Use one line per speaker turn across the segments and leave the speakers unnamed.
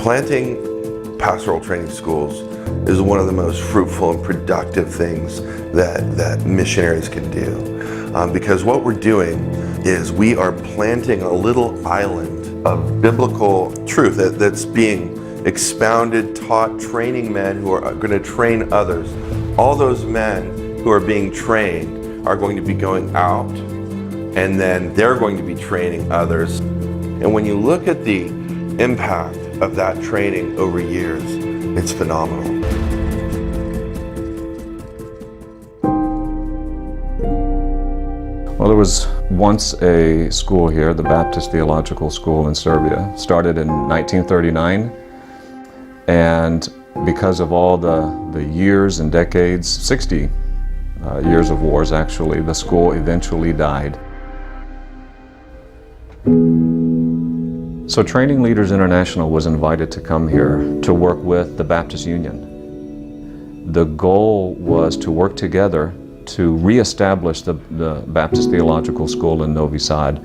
Planting pastoral training schools is one of the most fruitful and productive things that missionaries can do. Because what we're doing is we are planting a little island of biblical truth that's being expounded, taught, training men who are going to train others. All those men who are being trained are going to be going out, and then they're going to be training others. And when you look at the impact of that training over years, it's phenomenal.
Well, there was once a school here, the Baptist Theological School in Serbia, started in 1939, and because of all the years and decades, 60 years of wars actually, the school eventually died. So Training Leaders International was invited to come here to work with the Baptist Union. The goal was to work together to reestablish the Baptist Theological School in Novi Sad,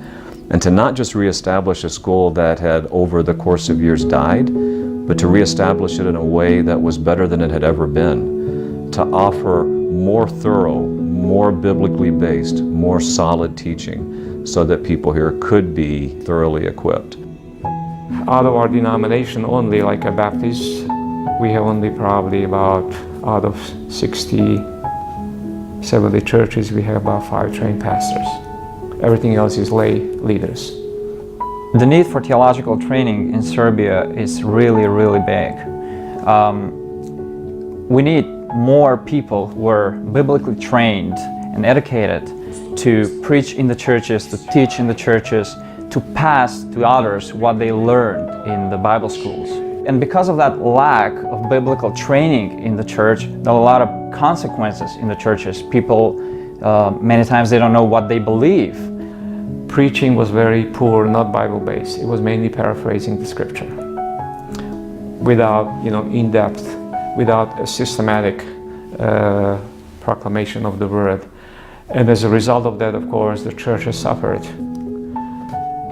and to not just reestablish a school that had over the course of years died, but to reestablish it in a way that was better than it had ever been, to offer more thorough, more biblically based, more solid teaching so that people here could be thoroughly equipped.
Out of our denomination only, like a Baptist, we have only probably about, out of 60, 70 churches, we have about 5 trained pastors. Everything else is lay leaders.
The need for theological training in Serbia is really, really big. We need more people who are biblically trained and educated to preach in the churches, to teach in the churches, to pass to others what they learned in the Bible schools. And because of that lack of biblical training in the church, there are a lot of consequences in the churches. People, many times they don't know what they believe.
Preaching was very poor, not Bible-based. It was mainly paraphrasing the scripture. Without, in-depth, without a systematic proclamation of the word. And as a result of that, of course, the church has suffered.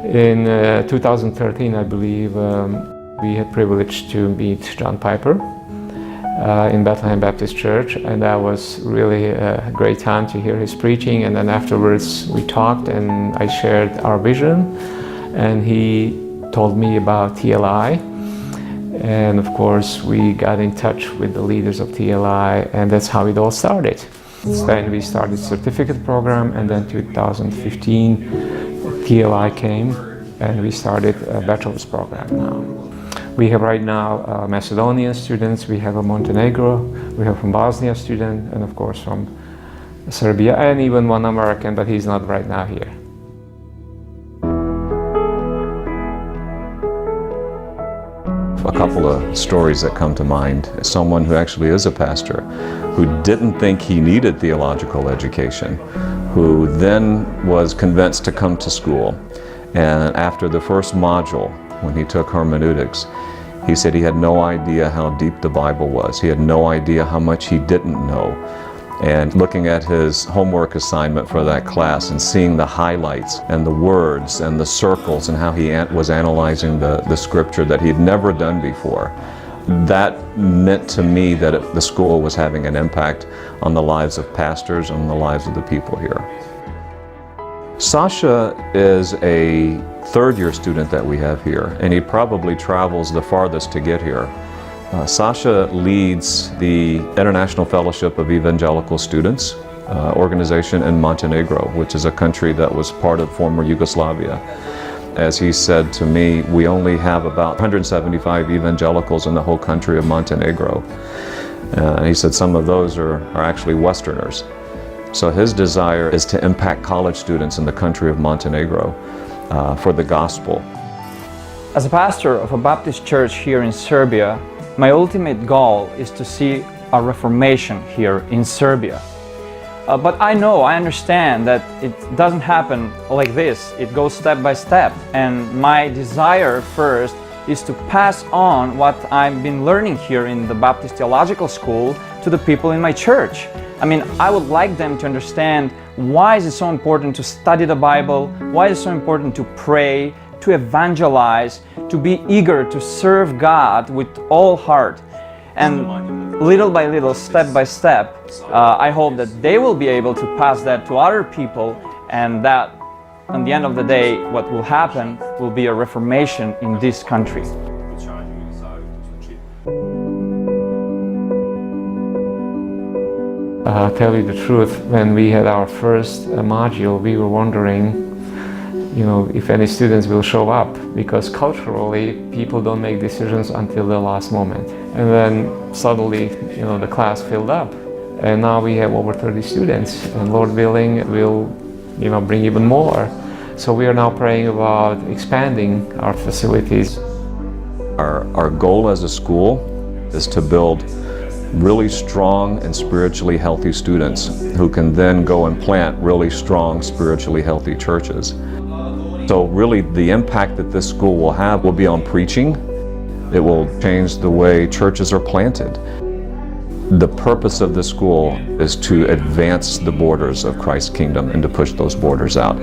In 2013, I believe, we had privilege to meet John Piper in Bethlehem Baptist Church, and that was really a great time to hear his preaching. And then afterwards we talked and I shared our vision, and he told me about TLI, and of course we got in touch with the leaders of TLI, and that's how it all started. Then we started certificate program, and then 2015 TLI came and we started a bachelor's program now. We have right now Macedonian students, we have a Montenegro, we have from Bosnia student, and of course from Serbia, and even one American, but he's not right now here.
A couple of stories that come to mind. Someone who actually is a pastor, who didn't think he needed theological education, who then was convinced to come to school. And after the first module, when he took hermeneutics, he said he had no idea how deep the Bible was. He had no idea how much he didn't know. And looking at his homework assignment for that class and seeing the highlights and the words and the circles and how he was analyzing the scripture that he'd never done before, that meant to me that the school was having an impact on the lives of pastors and the lives of the people here. Sasha is a third-year student that we have here, and he probably travels the farthest to get here. Sasha leads the International Fellowship of Evangelical Students organization in Montenegro, which is a country that was part of former Yugoslavia. As he said to me, we only have about 175 evangelicals in the whole country of Montenegro. He said some of those are actually Westerners. So his desire is to impact college students in the country of Montenegro for the gospel.
As a pastor of a Baptist church here in Serbia, my ultimate goal is to see a reformation here in Serbia. But I understand that it doesn't happen like this. It goes step by step. And my desire first is to pass on what I've been learning here in the Baptist Theological School to the people in my church. I would like them to understand why is it so important to study the Bible, why is it so important to pray, to evangelize, to be eager to serve God with all heart. And little by little, step by step, I hope that they will be able to pass that to other people, and that at the end of the day, what will happen will be a reformation in this country.
Tell you the truth, when we had our first module, we were wondering, if any students will show up, because culturally people don't make decisions until the last moment. And then suddenly, the class filled up, and now we have over 30 students, and Lord willing, we'll, bring even more. So we are now praying about expanding our facilities.
Our goal as a school is to build really strong and spiritually healthy students who can then go and plant really strong spiritually healthy churches. So really the impact that this school will have will be on preaching. It will change the way churches are planted. The purpose of this school is to advance the borders of Christ's kingdom and to push those borders out.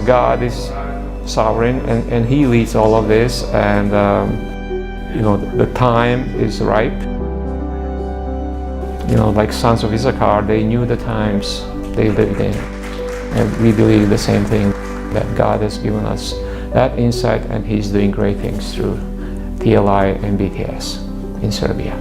God is sovereign, and He leads all of this, and the time is ripe. Like sons of Issachar, they knew the times they lived in. And we believe the same thing, that God has given us that insight, and He's doing great things through TLI and BTS in Serbia.